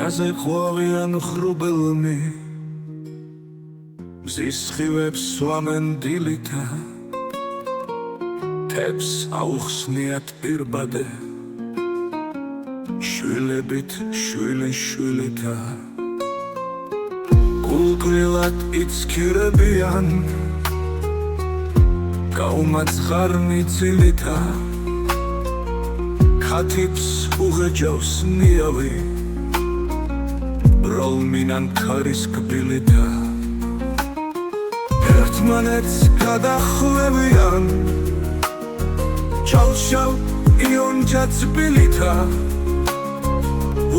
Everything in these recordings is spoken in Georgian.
ხაზზე ყვავიან ღრუბელნი მზის სხივებს სვამენ დილითა თებს აუხსნიათ პირბადე შვილებით შვილიშვილითა გულგრილად იცქირებიან გაუმაცხარნი ძილითა ქათიბს უღეჯავს ნიავი ბროლმინან ქარის კბილითა ერთმანეთს გადახვევიან ჩალშავ იონჯა ძბილითა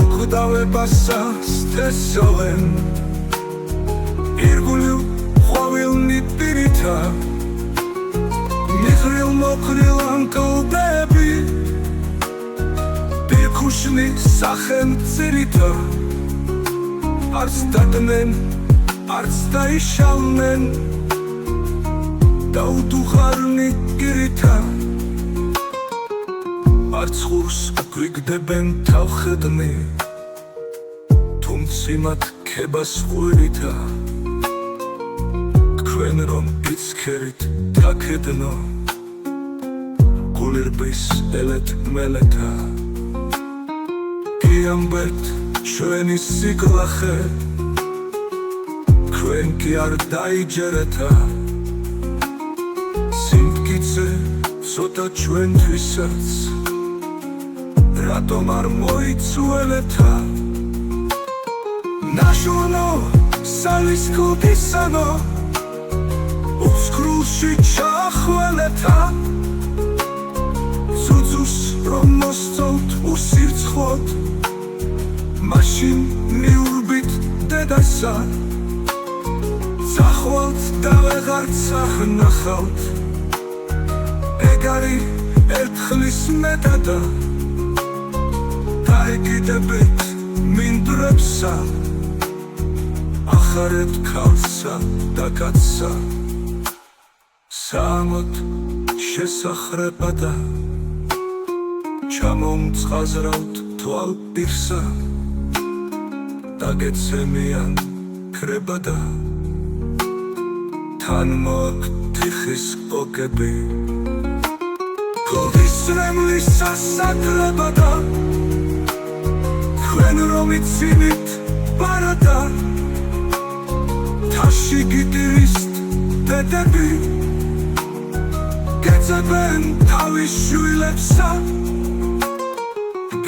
უკვდავებასა სტესოვენ ირგული ყვავილნი პირითა მიხრილ მოხრილ ანკლდები ბიქუშნი სახენ წირითა არც დადნენ არც დაიშალნენ დაუდუღარნი გირითა არც ხურს გვიგდებენ თავხედნი თუმციმათ ქებას ხვირითა თქვენ რომ იცქერით დაქედნო გულირბის ელეთ მელეთა გიამბეთ ჩვენი სიკლახე თქვენ კი არ დაიჯერეთა სიმტკიცე ცოტა ჩვენთვისაც რატომ არ მოიცუელეთა ნაშოვნო სალის ქუთისანო უსკრულში ჩახველეთა ცუცუს რომ მოსწოლთ უსირცხოთ მაშინ მიურბით დედასა წახვალთ და ვეღარც აღნახავთ ეგ არის ერთხლის მეტადა დაიგიდებით მინდვრებსა ახარეთ ქალსა და კაცსა სამოთ შესახრებადა ჩამომწყაზრავთ თვალ პირსა დაგეცემიან ქრებადა თან მოგთიხის ოკები გოლის რემლის სასაკრებადა თქვენ რომ იცინით პარადა თაში გიტირისტ დედები გეძებენ თავის შვილებსა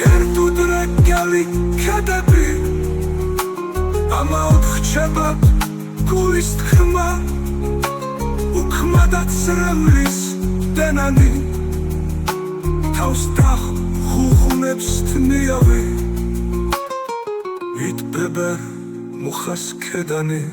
გერდუდრეკელი ქედები ამაოდ ხჩებათ გულის თქმა უქმადად სრევლის დენანი თავს დახუხუნებს თნიავი იტბებერ მუხას ქედანი